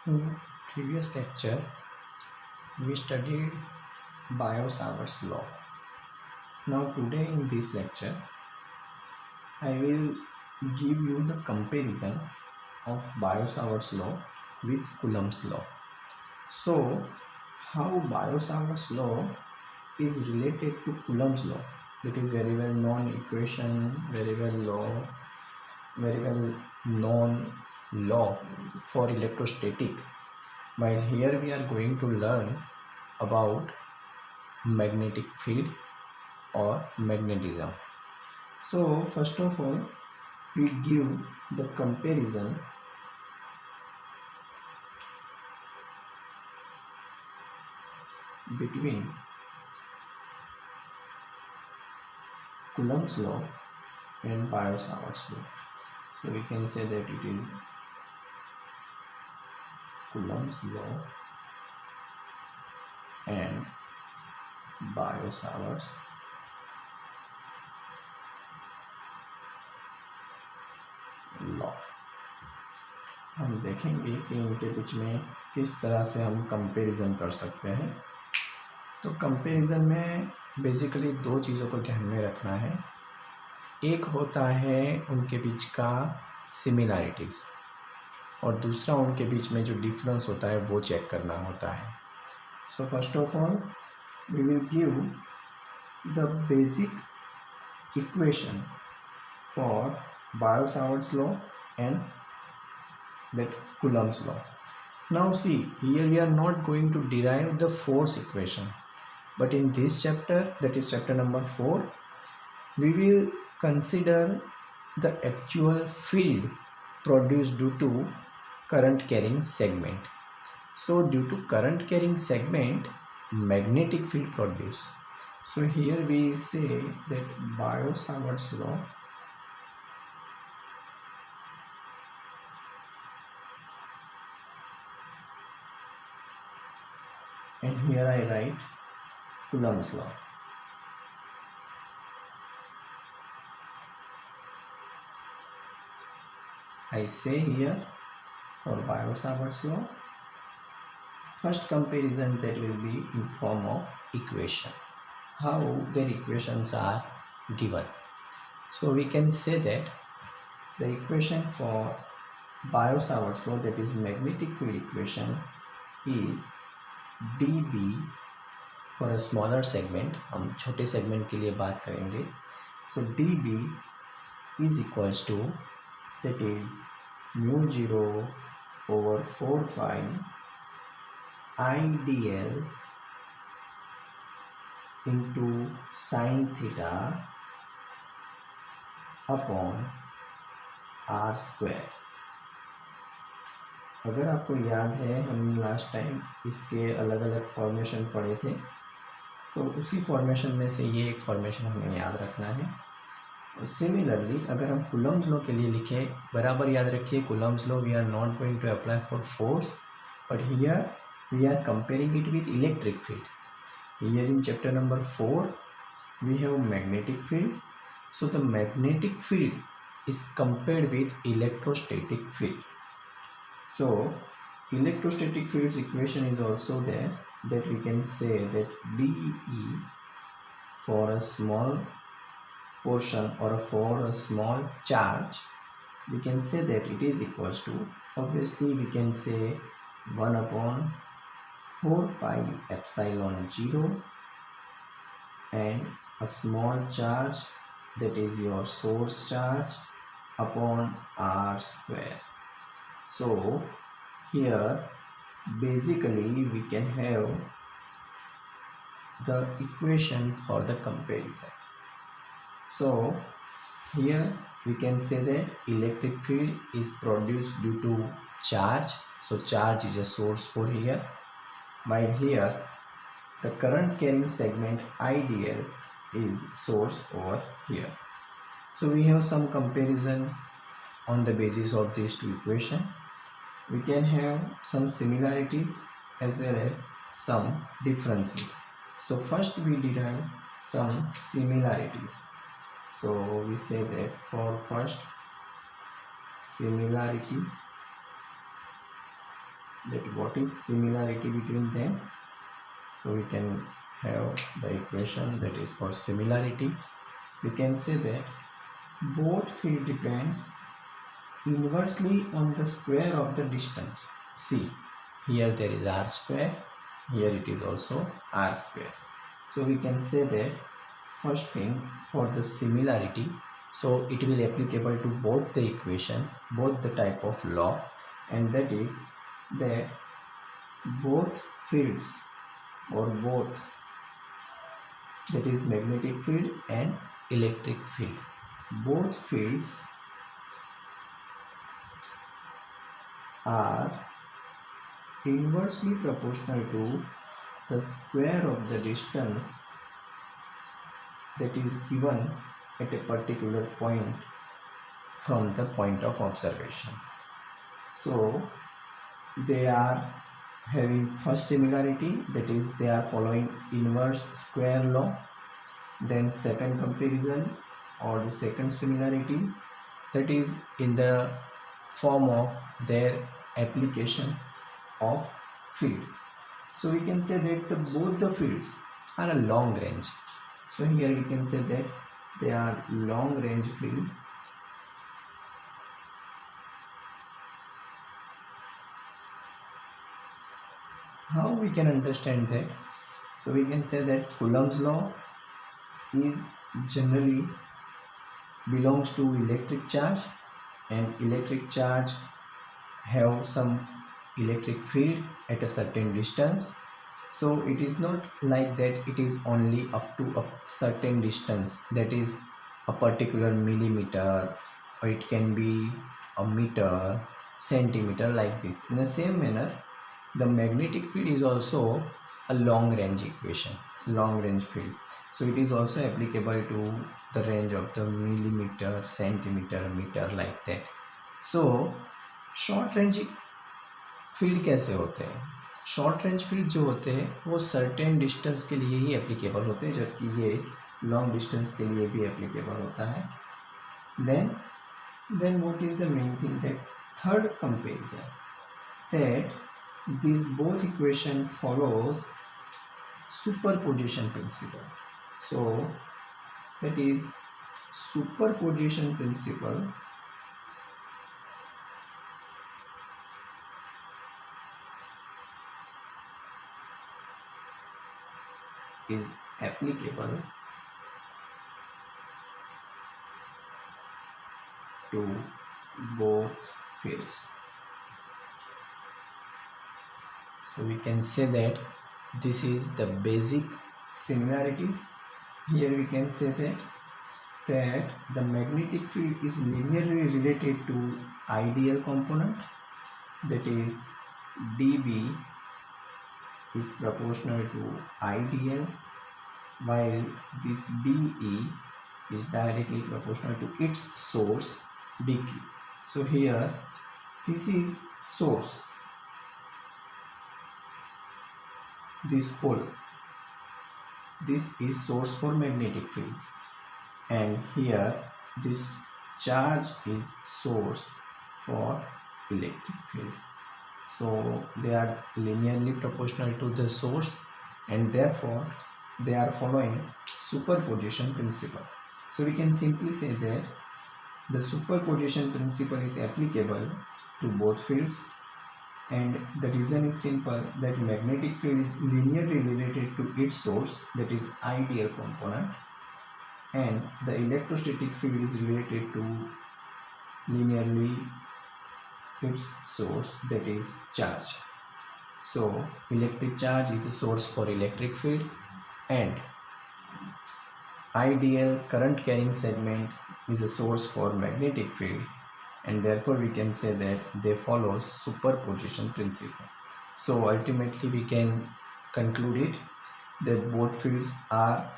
In previous lecture, we studied Biot-Savart's law. Now today in this lecture, I will give you the comparison of Biot-Savart's law with Coulomb's law. So, how Biot-Savart's law is related to Coulomb's law? It is very well known equation, very well known law for electrostatic. While here we are going to learn about magnetic field or magnetism. So first of all, we give the comparison between Coulomb's law and Biot-Savart's law. So we can say that it is Coulomb's law and Biot-Savart's law. हम देखेंगे कि इनके बीच में किस तरह से हम comparison कर सकते हैं। तो कंपैरिजन में बेसिकली दो चीज़ों को ध्यान में रखना है। एक होता है उनके बीच का सिमिलैरिटीज़ और दूसरा उनके बीच में जो डिफरेंस होता है वो चेक करना होता है। So first of all we will give the basic equation for Biot-Savart's law and that Coulomb's law. Now see, here we are not going to derive the force equation, but in this chapter, that is chapter number 4, we will consider the actual field produced due to current carrying segment. So due to current carrying segment, magnetic field produced. So here we say that Biot-Savart's law and here I write Coulomb's law. I say here for Biot-Savart's law, first comparison that will be in form of equation. How their equations are given. So we can say that the equation for Biot-Savart's law, that is magnetic field equation, is dB for a smaller segment. हम छोटे segment के लिए बात करेंगे. So dB is equals to, that is mu 0 over 4 pi IDL into sin theta upon r square. अगर आपको याद है हमने लास्ट टाइम इसके अलग अलग फॉर्मेशन पढ़े थे, तो उसी फॉर्मेशन में से ये एक फॉर्मेशन हमें याद रखना है। सिमिलरली अगर हम कूलम्ब्स लॉ के लिए लिखें, बराबर याद रखिए Coulomb's law we are not going to apply for force, but here we are comparing it with electric field. Here in chapter number 4 we have magnetic field. So the magnetic field is compared with electrostatic field. So electrostatic field's equation is also there, that we can say that BE for a small portion or for a small charge, we can say that it is equals to, obviously we can say 1 upon 4 pi epsilon 0 and a small charge, that is your source charge, upon r square. So here basically we can have the equation for the comparison. So here we can say that electric field is produced due to charge. So charge is a source for here, while here the current carrying segment IDL is source over here. So we have some comparison on the basis of these two equations. We can have some similarities as well as some differences. So first we derive some similarities. So we say that for first similarity, that what is similarity between them. So we can have the equation that is for similarity. We can say that both field depends inversely on the square of the distance. See, here there is r square, here it is also r square. So we can say that first thing for the similarity, so it will applicable to both the equation, both the type of law, and that is that both fields or both, that is magnetic field and electric field, both fields are inversely proportional to the square of the distance that is given at a particular point from the point of observation. So they are having first similarity, that is they are following inverse square law. Then second comparison or the second similarity, that is in the form of their application of field. So we can say that both the fields are a long range. So here we can say that they are long range field. How we can understand that? So we can say that Coulomb's law is generally belongs to electric charge, and electric charge have some electric field at a certain distance. So it is not like that it is only up to a certain distance, that is a particular millimeter, or it can be a meter, centimeter, like this. In the same manner, the magnetic field is also a long range equation, long range field. So it is also applicable to the range of the millimeter, centimeter, meter, like that. So short range field कैसे होते हैं? Short range field जो होते हैं वो certain distance के लिए ही applicable होते हैं, जबकि ये लॉन्ग डिस्टेंस के लिए भी एप्लीकेबल होता है. Then what is the main thing, that third comparison, that this both equation follows superposition principle. So that is superposition principle is applicable to both fields. So we can say that this is the basic similarities. Here we can say that the magnetic field is linearly related to ideal component, that is dB is proportional to ideal, while this dE is directly proportional to its source dq. So here this is source, this pole, this is source for magnetic field, and here this charge is source for electric field. So they are linearly proportional to the source, and therefore they are following superposition principle. So we can simply say that the superposition principle is applicable to both fields, and the reason is simple, that magnetic field is linearly related to its source, that is ideal component, and the electrostatic field is related to linearly its source, that is charge. So electric charge is a source for electric field, and ideal current carrying segment is a source for magnetic field, and therefore we can say that they follow superposition principle. So ultimately we can conclude it that both fields are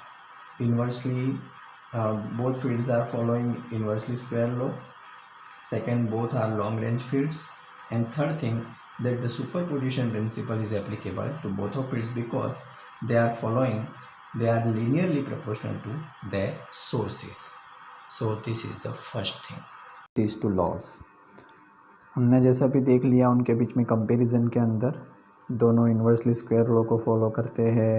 inversely both fields are following inversely square law. Second, both are long range fields, and third thing, that the superposition principle is applicable to both of fields because they are linearly proportional to their sources. So this is the first thing, these two laws. हमने जैसा भी देख लिया उनके बीच में comparison के अंदर दोनों इन्वर्सली स्क्वायर लॉ को फॉलो करते हैं,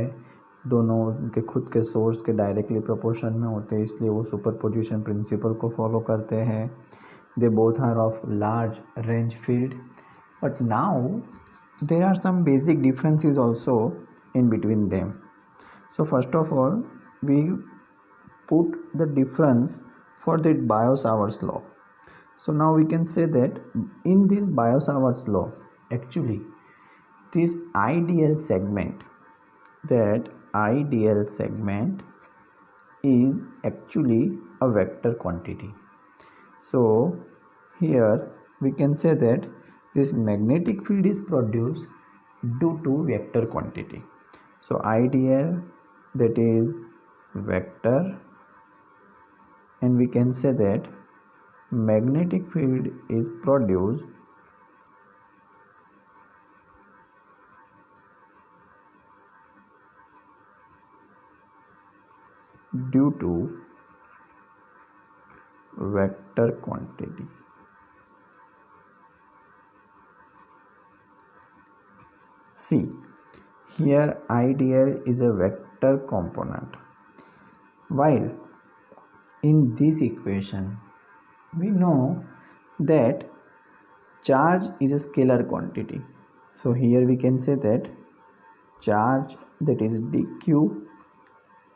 दोनों उनके खुद के सोर्स के डायरेक्टली प्रोपोर्शन में होते हैं, इसलिए वो सुपरपोजिशन प्रिंसिपल को फॉलो करते हैं. They both are of large range field, but now there are some basic differences also in between them. So first of all, we put the difference for the Biot-Savart's law. So now we can say that in this Biot-Savart's law, actually this ideal segment, that ideal segment is actually a vector quantity. So here we can say that this magnetic field is produced due to vector quantity. So ideal, that is vector, and we can say that magnetic field is produced due to vector quantity. See, here ideal is a vector component, while in this equation we know that charge is a scalar quantity. So here we can say that charge, that is dq,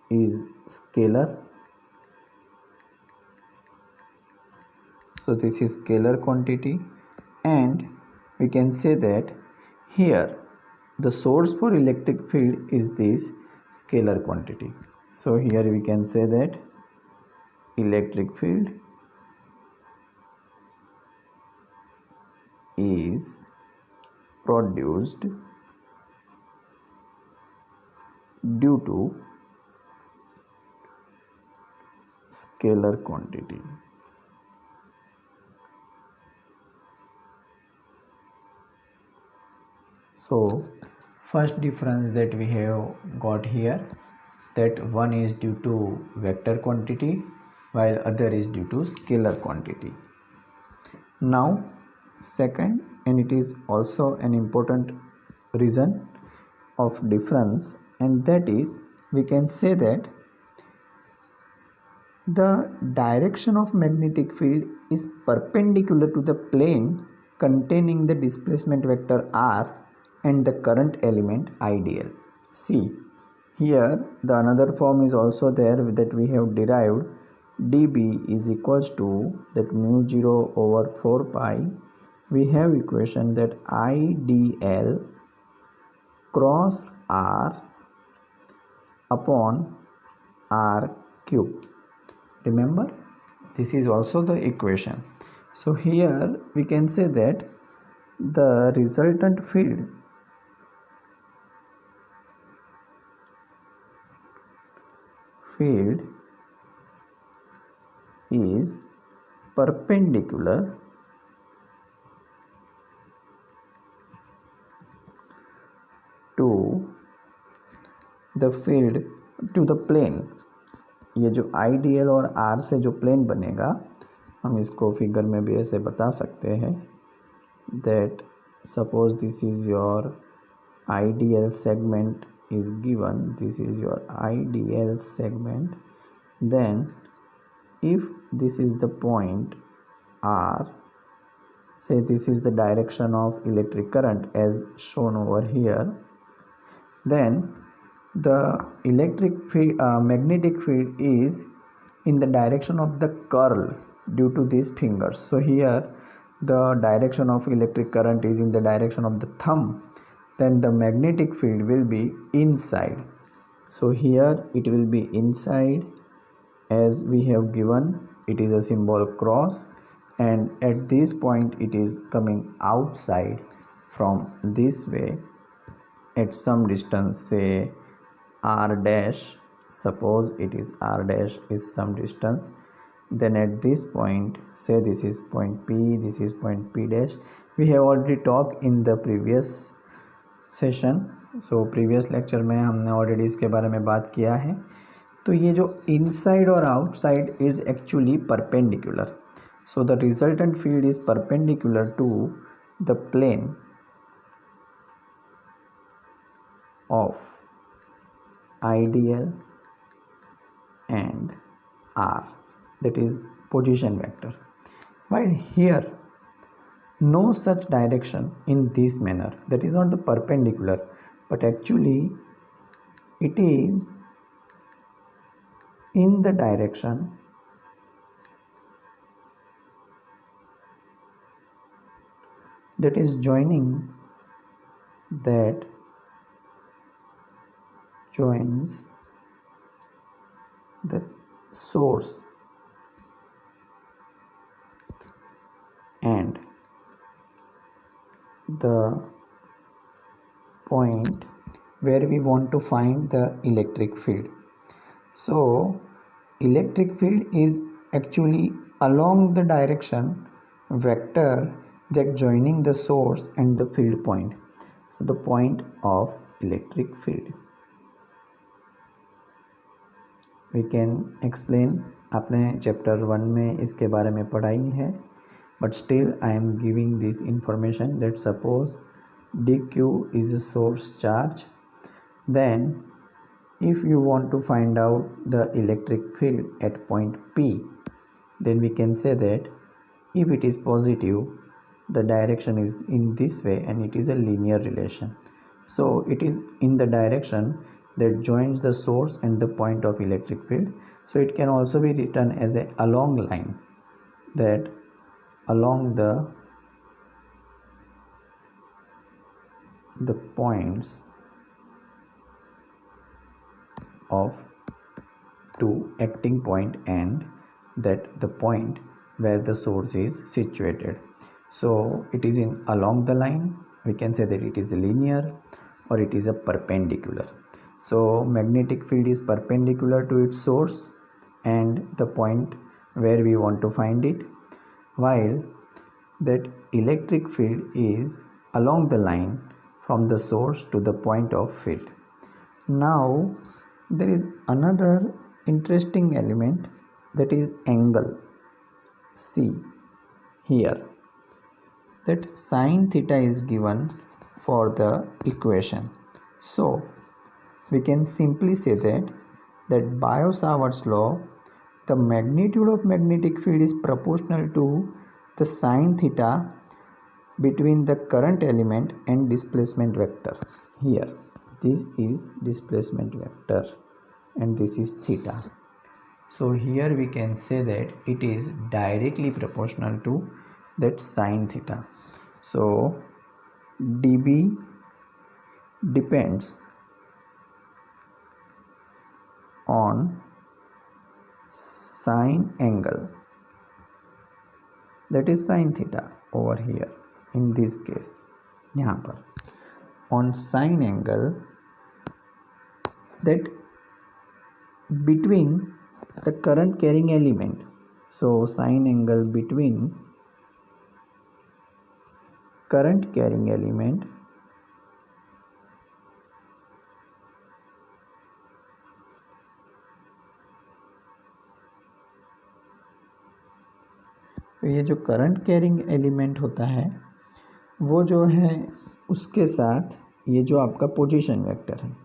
is scalar. So this is scalar quantity, and we can say that here the source for electric field is this scalar quantity. So here we can say that electric field is produced due to scalar quantity. So first difference that we have got here, that one is due to vector quantity while other is due to scalar quantity. Now second, and it is also an important reason of difference, and that is we can say that the direction of magnetic field is perpendicular to the plane containing the displacement vector r and the current element ideal. See, here the another form is also there that we have derived. dB is equals to that mu 0 over 4 pi. We have equation that IDL cross R upon R cube. Remember, this is also the equation. So here we can say that the resultant field is perpendicular to the field to the plane. ये जो ideal और are से जो plane बनेगा, हम इसको figure में भी ऐसे बता सकते हैं that suppose this is your ideal segment is given, this is your ideal segment, then if this is the point R, say this is the direction of electric current as shown over here, then the magnetic field is in the direction of the curl due to these fingers. So here the direction of electric current is in the direction of the thumb, then the magnetic field will be inside. So here it will be inside, as we have given, it is a symbol cross, and at this point it is coming outside from this way at some distance, say R dash, suppose it is R dash is some distance, then at this point, say this is point P, this is point P dash. We have already talked in the previous session, so previous lecture में हमने already इसके बारे में बात किया है. तो ये जो inside और outside is actually perpendicular. So the resultant field is perpendicular to the plane of ideal and r, that is position vector. While here no such direction in this manner, that is not the perpendicular, but actually it is in the direction that is joins the source and the point where we want to find the electric field. So electric field is actually along the direction vector that joining the source and the field point. So the point of electric field we can explain. आपने chapter 1 में इसके बारे में पढ़ाई है, but still I am giving this information that suppose dq is a source charge, then if you want to find out the electric field at point P, then we can say that if it is positive, the direction is in this way and it is a linear relation. So it is in the direction that joins the source and the point of electric field. So it can also be written as a along line, that along the points of two acting point and that the point where the source is situated. So it is in along the line, we can say that it is linear or it is a perpendicular. So magnetic field is perpendicular to its source and the point where we want to find it, while that electric field is along the line from the source to the point of field. Now there is another interesting element, that is angle. See here that sin theta is given for the equation. So we can simply say that by Savart's law, the magnitude of magnetic field is proportional to the sin theta between the current element and displacement vector. Here this is displacement vector and this is theta. So here we can say that it is directly proportional to that sin theta. So dB depends on sine angle, that is sin theta over here in this case, यहाँ पर on sine angle that between the current carrying element. So sine angle between current carrying element तो ये जो current carrying element होता है वो जो है उसके साथ ये जो आपका पोजीशन वेक्टर है,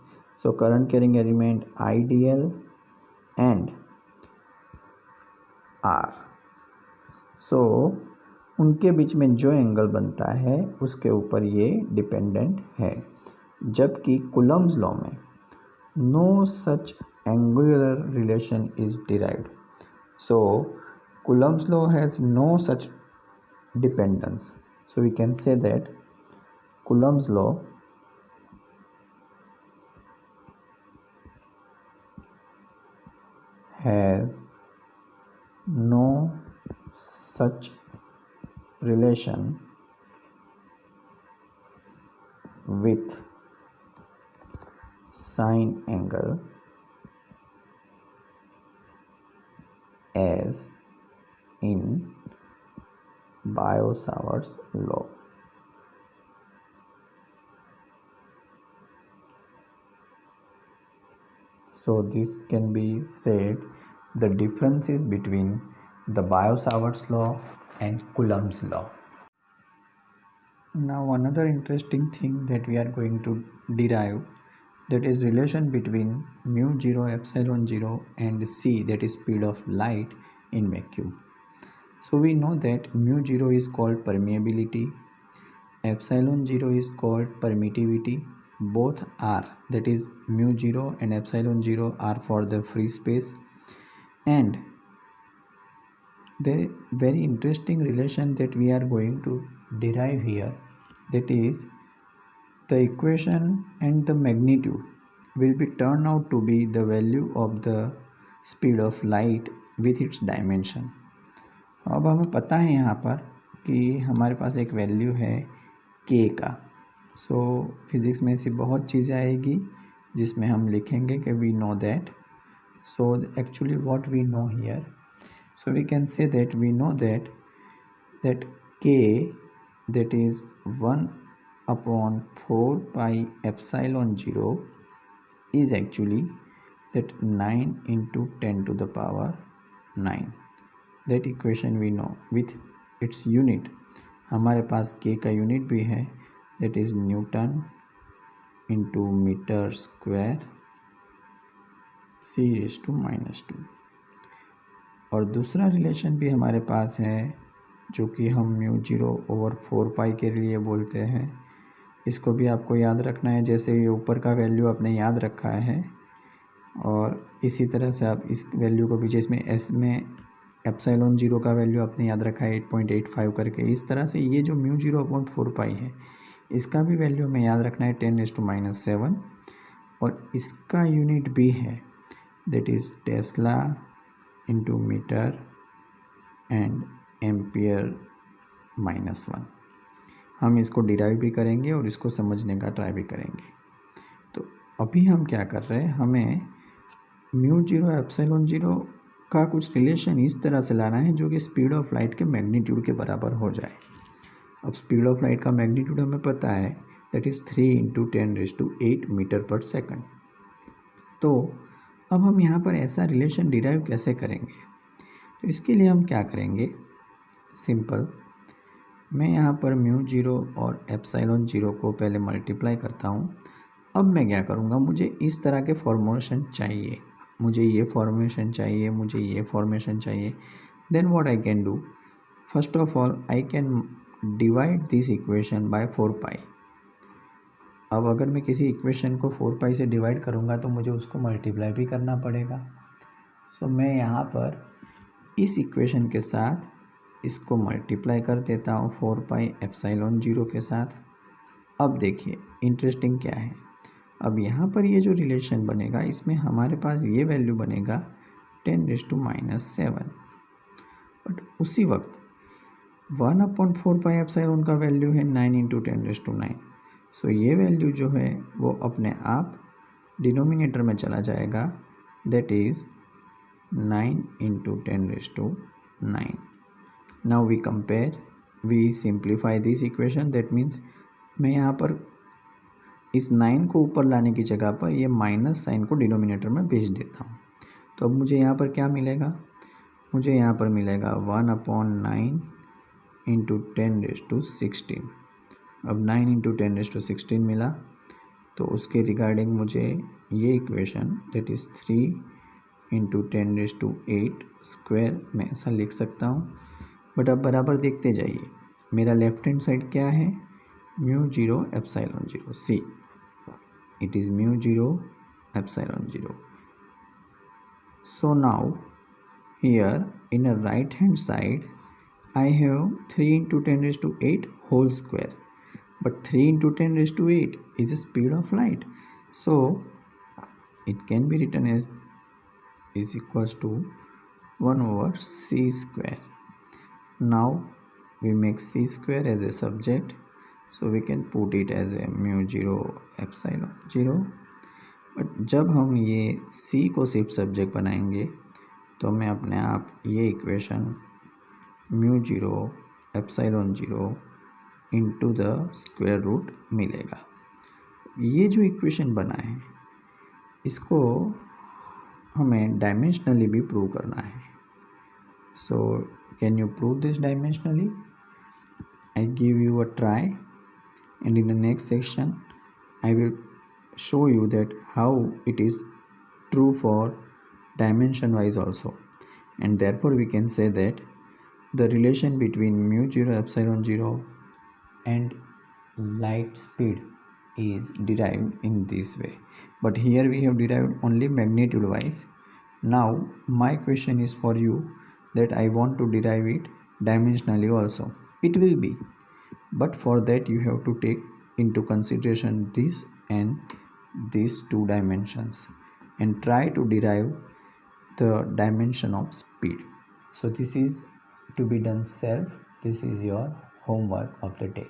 so current carrying element ideal and R, so उनके बीच में जो एंगल बनता है उसके ऊपर ये डिपेंडेंट है, जबकि कूलम्ब्स लॉ में no such angular relation is derived. So Coulomb's law has no such dependence. So we can say that Coulomb's law has no such relation with sine angle as in Savart's law. So this can be said the difference is between the Biot-Savart's law and Coulomb's law. Now another interesting thing that we are going to derive, that is relation between mu 0 epsilon 0 and c, that is speed of light in vacuum. So we know that mu 0 is called permeability, epsilon 0 is called permittivity. Both are, that is mu 0 and epsilon 0 are for the free space, and the very interesting relation that we are going to derive here, that is the equation and the magnitude will be turned out to be the value of the speed of light with its dimension. अब हमें पता है यहाँ पर कि हमारे पास एक value है k का. सो फिज़िक्स में ऐसी बहुत चीज़ें आएगी जिसमें हम लिखेंगे कि we know that. So actually what we know here, so we can say that we know that k, that is 1 upon 4 pi epsilon 0 is actually that 9 into 10 to the power 9. that equation we know with its unit. हमारे पास k का unit भी है, that is newton into metre square c⁻². और दूसरा relation भी हमारे पास है जो कि हम म्यू 0/4 पाई के लिए बोलते हैं. इसको भी आपको याद रखना है, जैसे ये ऊपर का वैल्यू आपने याद रखा है और इसी तरह से आप इस वैल्यू को भी, जिसमें एस में एप्सिलॉन 0 का वैल्यू आपने याद रखा है 8.85 करके, इस तरह से ये जो म्यू 0/4 पाई है इसका भी वैल्यू हमें याद रखना है 10⁻⁻7. और इसका यूनिट भी है, that is tesla into metre and ampere -1. हम इसको डिराइव भी करेंगे और इसको समझने का ट्राई भी करेंगे. तो अभी हम क्या कर रहे हैं, हमें म्यू 0 एप्सिलॉन 0 का कुछ रिलेशन इस तरह से लाना है जो कि स्पीड ऑफ लाइट के मैग्नीट्यूड के बराबर हो जाए. अब स्पीड ऑफ लाइट का मैग्नीट्यूड हमें पता है, दैट इज़ 3 × 10⁸ मीटर पर सेकंड. तो अब हम यहाँ पर ऐसा रिलेशन डिराइव कैसे करेंगे, तो इसके लिए हम क्या करेंगे, सिंपल, मैं यहाँ पर म्यू 0 और एप्सिलॉन 0 को पहले मल्टीप्लाई करता हूँ. अब मैं क्या करूँगा, मुझे इस तरह के फॉर्मेशन चाहिए, मुझे ये फॉर्मेशन चाहिए, मुझे ये फॉर्मेशन चाहिए. Then what I can do, first of all I can divide this equation by 4 pi. अब अगर मैं किसी इक्वेशन को 4 पाई से डिवाइड करूँगा तो मुझे उसको मल्टीप्लाई भी करना पड़ेगा. सो मैं यहाँ पर इस इक्वेशन के साथ इसको मल्टीप्लाई कर देता हूँ 4 पाई एप्सिलॉन 0 के साथ. अब देखिए इंटरेस्टिंग क्या है, अब यहाँ पर ये जो रिलेशन बनेगा इसमें हमारे पास ये वैल्यू बनेगा 10⁻⁻7. बट उसी वक्त 1/4 पाई एप्सिलॉन का वैल्यू है 9 × 10⁻⁹. सो ये वैल्यू जो है वो अपने आप डिनोमिनेटर में चला जाएगा, that is 9 × 10⁻⁹. Now we compare, we simplify this equation. That means मैं यहाँ पर इस 9 को ऊपर लाने की जगह पर ये माइनस साइन को डिनोमिनेटर में भेज देता हूँ. तो अब मुझे यहाँ पर क्या मिलेगा, मुझे यहाँ पर मिलेगा 1/9 × 10⁻16. अब 9 × 10⁻16 मिला, तो उसके रिगार्डिंग मुझे ये इक्वेशन, दैट इज़ 3 × 10⁸ स्क्वायर में ऐसा लिख सकता हूँ. बट अब बराबर देखते जाइए, मेरा लेफ्ट हैंड साइड क्या है, mu 0 epsilon 0, see it is mu 0 epsilon 0. So now here in a right hand side I have 3 × 10⁸ whole square, but 3 × 10⁸ is the speed of light, so it can be written as is equals to 1/c². Now we make c square as a subject, so we can put it as a mu 0 epsilon 0. But जब हम ये c को सिर्फ subject बनाएंगे तो हमें अपने आप ये equation mu 0 epsilon 0 into the square root मिलेगा. ये जो इक्वेशन बना है इसको हमें डायमेंशनली भी प्रूव करना है. So can you prove this dimensionally? I give you a try, and in the next section I will show you that how it is true for dimension wise also. And therefore we can say that the relation between mu 0 epsilon 0 and light speed is derived in this way. But here we have derived only magnitude wise. Now my question is for you that I want to derive it dimensionally also. It will be, but for that you have to take into consideration this and these two dimensions and try to derive the dimension of speed. So this is to be done self. This is your homework of the day.